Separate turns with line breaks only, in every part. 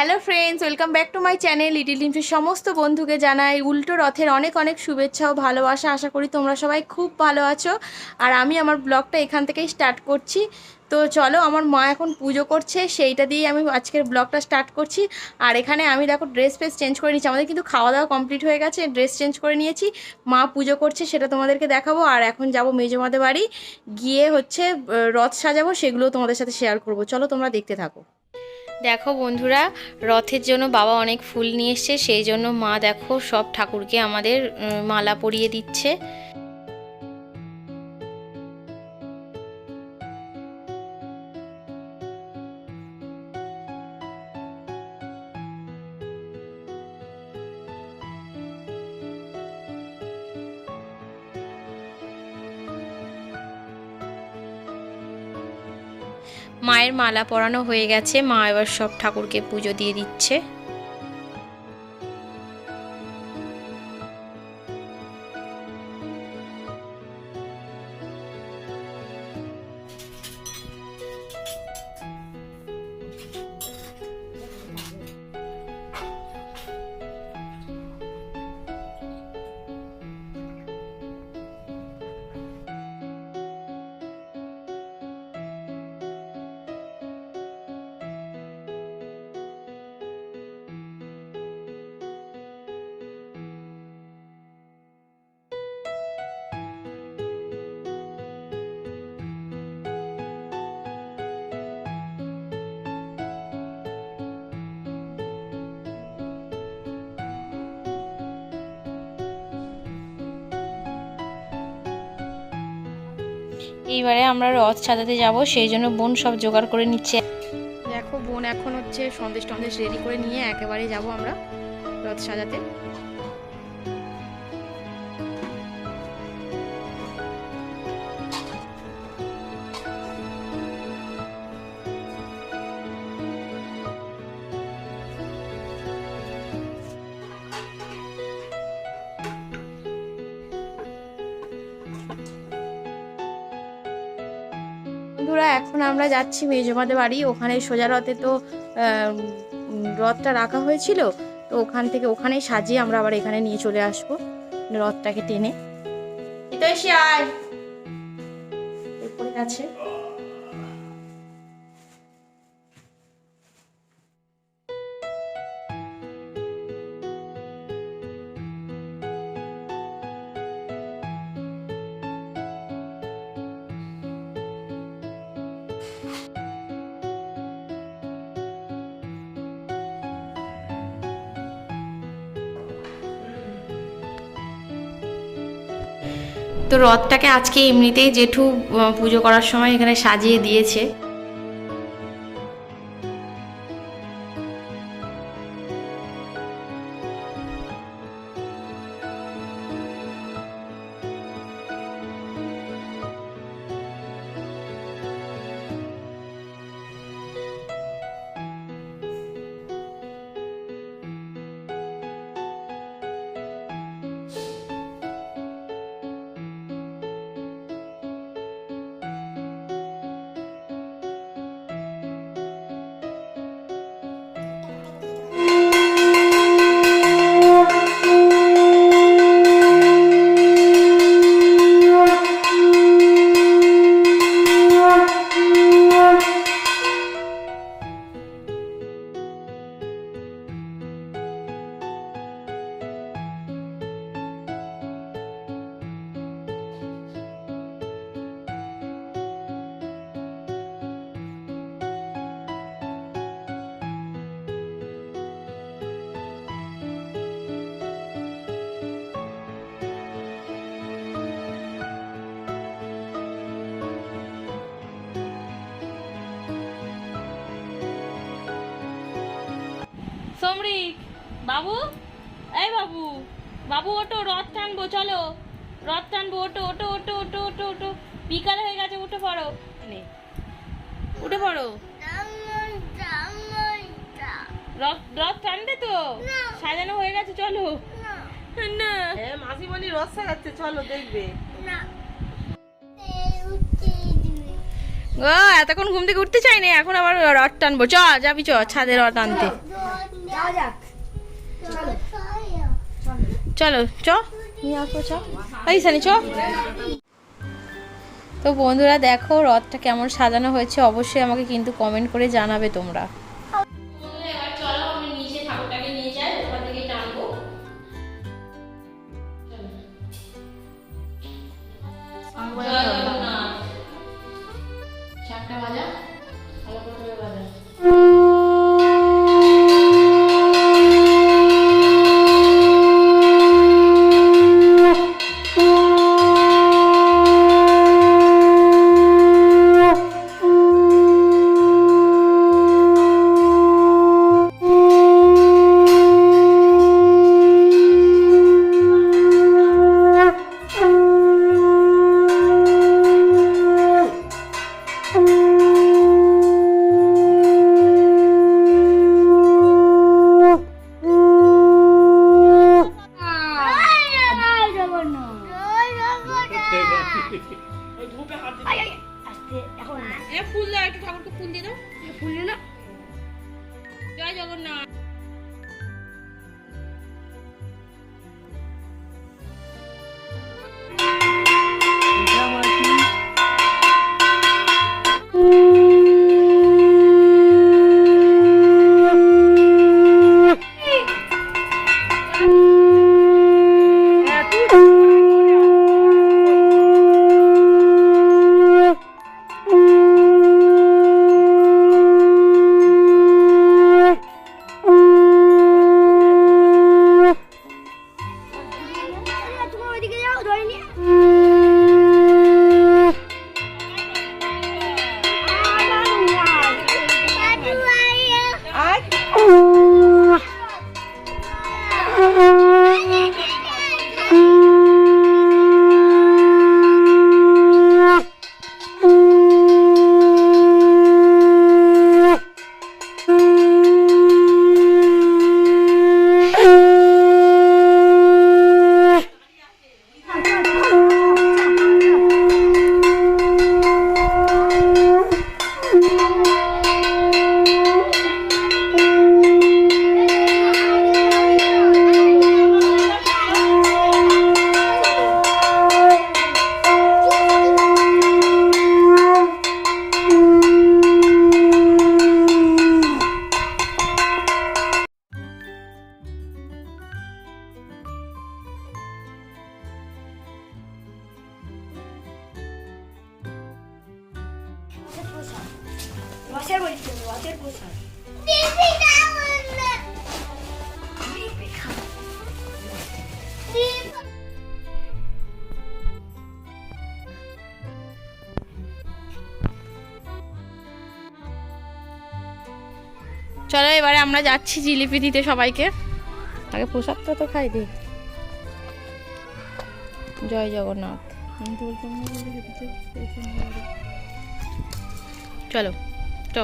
Hello friends, welcome back to my channel. Little ডিম্পির সমস্ত বন্ধুকে জানাই উল্টো রথের অনেক অনেক শুভেচ্ছা ও ভালোবাসা। আশা করি তোমরা সবাই খুব ভালো আছো। আর আমি আমার ব্লগটা এখান থেকেই স্টার্ট করছি। তো চলো, আমার মা এখন পুজো করছে, সেইটা দিয়েই আমি আজকের ব্লগটা স্টার্ট করছি। আর এখানে আমি দেখো ড্রেস ফ্রেস চেঞ্জ করে নিচ্ছি। আমাদের কিন্তু খাওয়া দাওয়া কমপ্লিট হয়ে গেছে, ড্রেস চেঞ্জ করে নিয়েছি। মা পুজো করছে, সেটা তোমাদেরকে দেখাবো। আর এখন যাবো মেজোমাদের বাড়ি, গিয়ে হচ্ছে রথ সাজাবো, সেগুলো তোমাদের সাথে শেয়ার করবো। চলো তোমরা দেখতে থাকো। দেখো বন্ধুরা, রথের জন্য বাবা অনেক ফুল নিয়ে এসছে, সেই জন্য মা দেখো সব ঠাকুরকে আমাদের মালা পরিয়ে দিচ্ছে। মায়ের মালা পরানো হয়ে গেছে, মা এবার সব ঠাকুরকে পুজো দিয়ে দিচ্ছে। এইবারে আমরা রথ সাজাতে যাব, সেই জন্য বোন সব জোগাড় করে নিচ্ছে। দেখো বোন এখন হচ্ছে সন্দেশ টন্দেশ রেডি করে নিয়ে একেবারে যাব আমরা রথ সাজাতে। বন্ধুরা, এখন আমরা যাচ্ছি মেজমাদের বাড়ি। ওখানে সোজা রথে তো রথটা রাখা হয়েছিল, তো ওখান থেকে ওখানেই সাজিয়ে আমরা আবার এখানে নিয়ে চলে আসবো রথটাকে টেনে। এটা এসে আয়, এরপরে আছে তো রথটাকে আজকে এমনিতেই জেঠু পুজো করার সময় এখানে সাজিয়ে দিয়েছে। সমরিক, বাবু, এই বাবু, বাবু ওটো, রথ টানবো, চলো রথ টানবো, ওটো ওটো ওটো ওটো ওটো ওটো, বিকাল হয়ে গেছে, উঠে পড়ো, উঠে পড়ো। রথ টানবে তো, সাজানো হয়ে গেছে, চলো। না
মাসিমণি রথ সাজাচ্ছে, চলো দেখবে।
ও এতক্ষণ ঘুম থেকে উঠতে চাই না, এখন আবার রড টানবো। চ যাবি, চ ছাদে রড আনতে। চলো চ নিয়ে আসবো, চ এই সানি চ। তো বন্ধুরা দেখো রথটা কেমন সাজানো হয়েছে, অবশ্যই আমাকে কিন্তু কমেন্ট করে জানাবে তোমরা। চলো আমি নিচে ঠাকুরটাকে নিয়ে যাই, ওখান থেকে টানবো। চারটা বাজা ভালো করে বাজা। ফুল দাও, একটু ঠাকুরকে ফুল দিয়ে দাও। ফুল না, জয় জগন্নাথ। চলো এবারে আমরা যাচ্ছি জিলিপি দিতে সবাইকে। আগে প্রসাদটা তো খাই দিই। জয় জগন্নাথ। চলো তো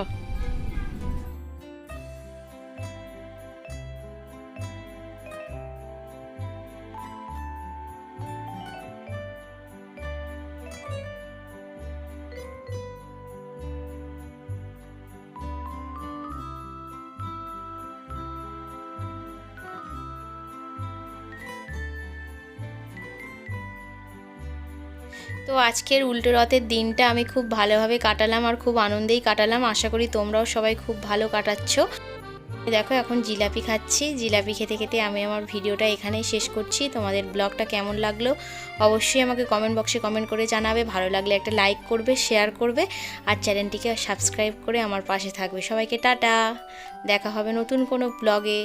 তো আজকের উল্টো রথের দিনটা আমি খুব ভালোভাবে কাটালাম আর খুব আনন্দেই কাটালাম। আশা করি তোমরাও সবাই খুব ভালো কাটাচ্ছ। দেখো এখন জিলাপি খাচ্ছি। জিলাপি খেতে খেতে আমি আমার ভিডিওটা এখানেই শেষ করছি। তোমাদের ব্লগটা কেমন লাগলো অবশ্যই আমাকে কমেন্ট বক্সে কমেন্ট করে জানাবে। ভালো লাগলে একটা লাইক করবে, শেয়ার করবে আর চ্যানেলটিকে সাবস্ক্রাইব করে আমার পাশে থাকবে। সবাইকে টাটা, দেখা হবে নতুন কোনো ব্লগে।